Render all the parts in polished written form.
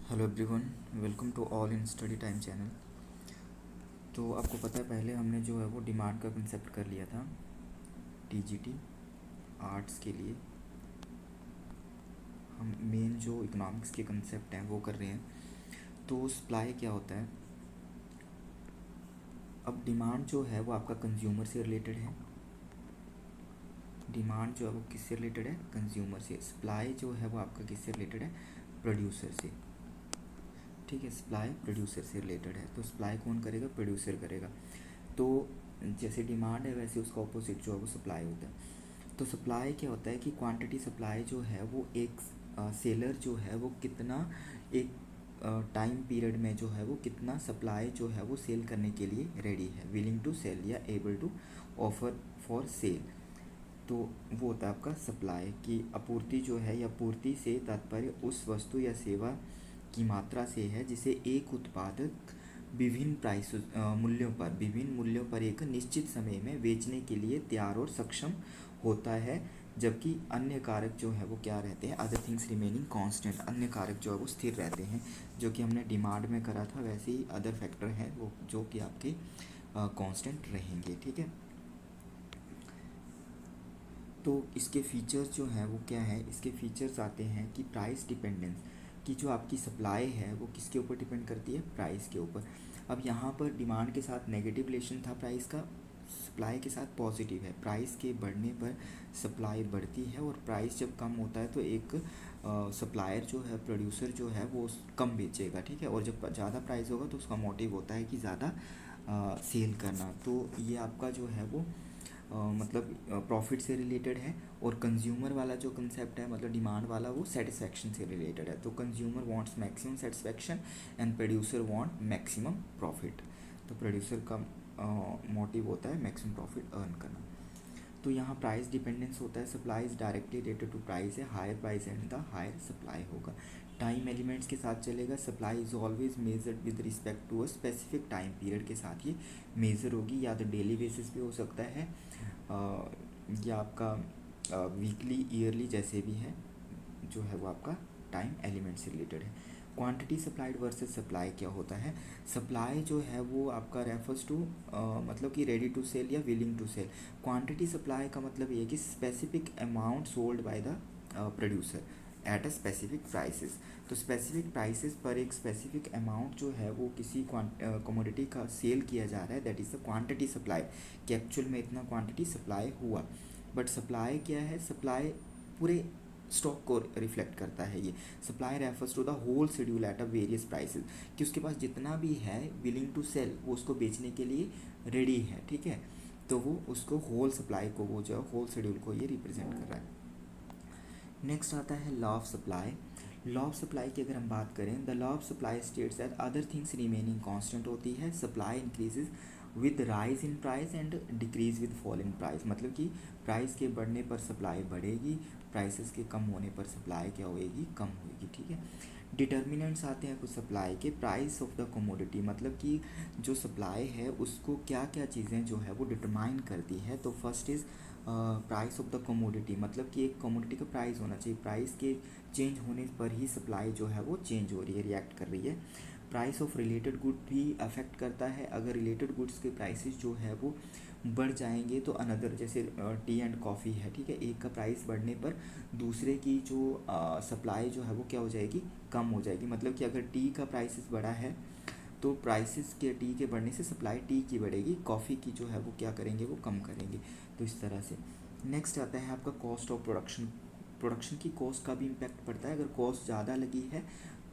Hello everyone, welcome to all in study time channel. तो आपको पता है पहले हमने जो है वो डिमांड का कंसेप्ट कर लिया था टीजीटी आर्ट्स के लिए। हम मेन जो इकोनॉमिक्स के कंसेप्ट हैं वो कर रहे हैं। तो सप्लाई क्या होता है? अब डिमांड जो है वो आपका कंज्यूमर से रिलेटेड है। डिमांड जो है वो किससे रिलेटेड है? कंज्यूमर से। सप्लाई जो है वो आपका किससे रिलेटेड है? प्रोड्यूसर से। ठीक है, सप्लाई प्रोड्यूसर से रिलेटेड है। तो सप्लाई कौन करेगा? प्रोड्यूसर करेगा। तो जैसे डिमांड है वैसे उसका ऑपोजिट जो है वो सप्लाई होता है। तो सप्लाई क्या होता है कि क्वांटिटी सप्लाई जो है वो एक सेलर जो है वो कितना एक टाइम पीरियड में जो है वो कितना सप्लाई जो है वो सेल करने के लिए रेडी है, विलिंग टू सेल या able to offer for sale. तो वो होता है आपका सप्लाई की आपूर्ति जो है, या पूर्ति से तात्पर्य उस वस्तु या सेवा की मात्रा से है जिसे एक उत्पादक विभिन्न प्राइस विभिन्न मूल्यों पर एक निश्चित समय में बेचने के लिए तैयार और सक्षम होता है। जबकि अन्य कारक जो है वो क्या रहते हैं? Other things remaining constant. अन्य कारक जो है वो स्थिर रहते हैं, जो कि हमने डिमांड में करा था। वैसे ही अदर फैक्टर हैं वो जो कि आपके कांस्टेंट रहेंगे। ठीक है, तो इसके फीचर्स जो हैं वो क्या है? इसके फीचर्स आते हैं कि प्राइस डिपेंडेंस, कि जो आपकी सप्लाई है वो किसके ऊपर डिपेंड करती है? प्राइस के ऊपर। अब यहाँ पर डिमांड के साथ नेगेटिव रिलेशन था प्राइस का, सप्लाई के साथ पॉजिटिव है। प्राइस के बढ़ने पर सप्लाई बढ़ती है, और प्राइस जब कम होता है तो एक सप्लायर जो है, प्रोड्यूसर जो है वो कम बेचेगा। ठीक है, और जब ज़्यादा प्राइस होगा तो उसका मोटिव होता है कि ज़्यादा सेल करना। तो ये आपका जो है वो मतलब प्रॉफिट से रिलेटेड है। और कंज्यूमर वाला जो कंसेप्ट है, मतलब डिमांड वाला, वो सेटिस्फैक्शन से रिलेटेड है। तो consumer wants maximum satisfaction and producer want maximum profit. तो प्रोड्यूसर का मोटिव होता है मैक्सिमम प्रॉफिट अर्न करना। तो यहाँ प्राइस डिपेंडेंस होता है, supply is directly related to price है, higher price and the higher supply होगा। टाइम एलिमेंट्स के साथ चलेगा, supply is always measured with respect to a specific time period के साथ ये मेजर होगी, या तो डेली बेसिस पे हो सकता है या आपका वीकली ईयरली जैसे भी है, जो है वो आपका टाइम एलिमेंट से रिलेटेड है। क्वांटिटी सप्लाइड वर्सेस सप्लाई क्या होता है? सप्लाई जो है वो आपका रेफर्स टू मतलब कि रेडी टू सेल या willing to sell. Quantity supply का मतलब ये है कि specific amount sold by the producer at a specific prices. तो स्पेसिफिक प्राइसेस पर एक स्पेसिफिक अमाउंट जो है वो किसी कमोडिटी का सेल किया जा रहा है, that is the quantity supply, कि एक्चुअल में इतना क्वांटिटी सप्लाई हुआ। बट सप्लाई क्या है? सप्लाई पूरे स्टॉक को रिफ्लेक्ट करता है। ये supply refers to the whole schedule at a various prices, कि उसके पास जितना भी है विलिंग टू सेल, वो उसको बेचने के लिए रेडी है। ठीक है, तो वो उसको होल सप्लाई को, वो जो होल शेड्यूल को ये रिप्रेजेंट कर रहा है। नेक्स्ट आता है law of supply. Law of supply की अगर हम बात करें, the law of supply states that other things remaining constant होती है, supply increases with rise in price and decrease with fall in price. मतलब कि प्राइस के बढ़ने पर सप्लाई बढ़ेगी, प्राइसेस के कम होने पर सप्लाई क्या होएगी? कम होएगी। ठीक है, डिटर्मिनेंट्स आते हैं कुछ सप्लाई के। प्राइस ऑफ द कमोडिटी, मतलब कि जो सप्लाई है उसको क्या क्या चीज़ें जो है वो डिटरमाइन करती है। तो first is price of the commodity, मतलब कि एक कमोडिटी का प्राइस होना चाहिए, प्राइस के चेंज होने पर ही सप्लाई जो है वो चेंज हो रही है, रिएक्ट कर रही है। प्राइस ऑफ रिलेटेड गुड भी अफेक्ट करता है। अगर रिलेटेड गुड्स के प्राइसेस जो है वो बढ़ जाएंगे तो अनदर, जैसे टी एंड कॉफ़ी है, ठीक है, एक का प्राइस बढ़ने पर दूसरे की जो सप्लाई जो है वो क्या हो जाएगी? कम हो जाएगी। मतलब कि अगर टी का प्राइसेस बढ़ा है तो प्राइसेस के टी के बढ़ने से सप्लाई टी की बढ़ेगी, कॉफ़ी की जो है वो क्या करेंगे? वो कम करेंगे। तो इस तरह से। नेक्स्ट आता है आपका कॉस्ट ऑफ प्रोडक्शन। प्रोडक्शन की कॉस्ट का भी इम्पैक्ट पड़ता है। अगर कॉस्ट ज़्यादा लगी है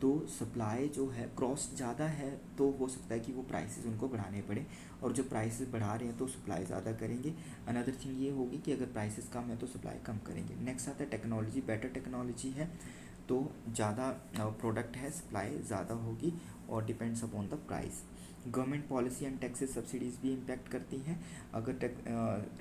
तो सप्लाई जो है, कॉस्ट ज़्यादा है तो हो सकता है कि वो प्राइसेस उनको बढ़ाने पड़े, और जो प्राइसेस बढ़ा रहे हैं तो सप्लाई ज़्यादा करेंगे। अनदर थिंग ये होगी कि अगर प्राइसेस कम है तो सप्लाई कम करेंगे। नेक्स्ट आता है टेक्नोलॉजी। बेटर टेक्नोलॉजी है तो ज़्यादा प्रोडक्ट है, सप्लाई ज़्यादा होगी, और depends upon the price. Government policy and taxes subsidies भी इम्पैक्ट करती हैं। अगर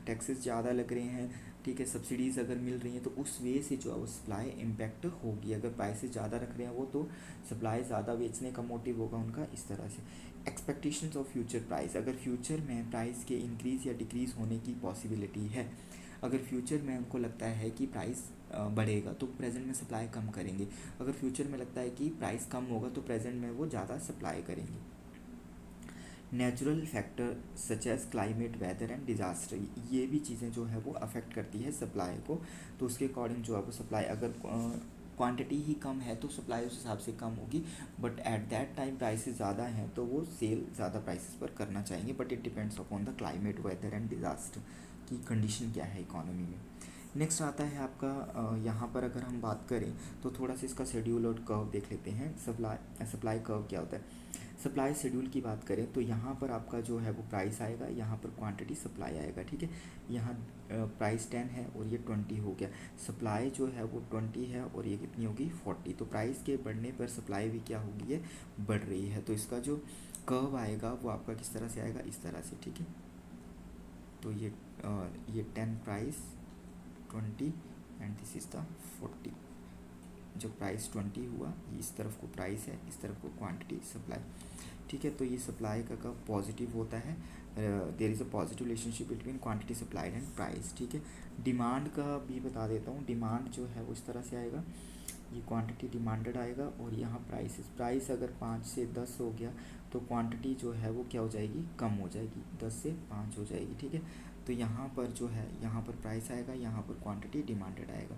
टैक्सेस ज़्यादा लग रहे हैं, ठीक है, सब्सिडीज़ अगर मिल रही हैं तो उस वे से जो है वो सप्लाई इम्पैक्ट होगी। अगर प्राइसेस ज़्यादा रख रहे हैं वो, तो सप्लाई ज़्यादा बेचने का मोटिव होगा उनका, इस तरह से। एक्सपेक्टेशंस ऑफ फ्यूचर प्राइस, अगर फ्यूचर में प्राइस के इंक्रीज़ या डिक्रीज़ होने की पॉसिबिलिटी है, अगर फ्यूचर में उनको लगता है कि प्राइस बढ़ेगा तो प्रेजेंट में सप्लाई कम करेंगे। अगर फ्यूचर में लगता है कि प्राइस कम होगा तो प्रेजेंट में वो ज़्यादा सप्लाई करेंगे। Natural factor such as climate, weather and disaster, ये भी चीज़ें जो है वो अफेक्ट करती है सप्लाई को। तो उसके अकॉर्डिंग जो है वो सप्लाई, अगर क्वांटिटी ही कम है तो सप्लाई उस हिसाब से कम होगी, but at that time prices ज़्यादा हैं तो वो सेल ज़्यादा प्राइसेस पर करना चाहेंगे। But it depends upon the climate, weather and disaster की कंडीशन क्या है इकोनॉमी में। नेक्स्ट आता है आपका यहाँ पर अगर हम बात करें तो थोड़ा सा इसका शेड्यूल और कर्व देख लेते हैं। सप्लाई कर्व क्या होता है। सप्लाई शेड्यूल की बात करें तो यहाँ पर आपका जो है वो प्राइस आएगा, यहाँ पर क्वांटिटी सप्लाई आएगा, ठीक है। यहाँ प्राइस 10 है और ये 20 हो गया। सप्लाई जो है वो 20 है और ये कितनी होगी 40। तो प्राइस के बढ़ने पर सप्लाई भी क्या होगी, ये बढ़ रही है। तो इसका जो कर्व आएगा वो आपका किस तरह से आएगा, इस तरह से, ठीक है। तो ये 10 price 20 and this is the 40। जब प्राइस 20 हुआ, इस तरफ को प्राइस है, इस तरफ को क्वांटिटी सप्लाई, ठीक है। तो ये सप्लाई का कब पॉजिटिव होता है, there is a positive relationship between quantity supplied and price, ठीक है। डिमांड का भी बता देता हूँ। डिमांड जो है वो इस तरह से आएगा, ये क्वांटिटी डिमांडेड आएगा और यहाँ प्राइस अगर 5 से 10 हो गया तो क्वांटिटी जो है वो क्या हो जाएगी, कम हो जाएगी, 10 से 5 हो जाएगी, ठीक है। तो यहाँ पर जो है, यहाँ पर प्राइस आएगा, यहाँ पर क्वांटिटी डिमांडेड आएगा,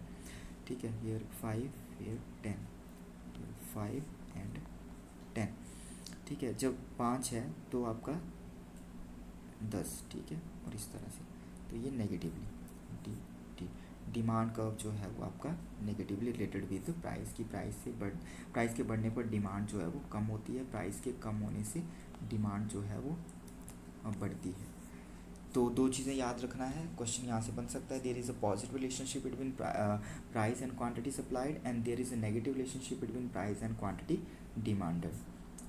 ठीक है। हियर 5, हियर 10, 5 एंड 10, ठीक है। जब 5 है तो आपका 10, ठीक है, और इस तरह से। तो ये नेगेटिवली डिमांड कर्व जो है वो आपका नेगेटिवली रिलेटेड विद प्राइस की, प्राइस के बढ़ने पर डिमांड जो है वो कम होती है, प्राइस के कम होने से डिमांड जो है वो बढ़ती है। तो दो चीज़ें याद रखना है, क्वेश्चन यहाँ से बन सकता है। There is a positive relationship between price and quantity supplied and there is a negative relationship between price and quantity demanded.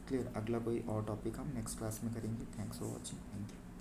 Clear. अगला कोई और टॉपिक हम नेक्स्ट क्लास में करेंगे। Thanks for watching, thank you.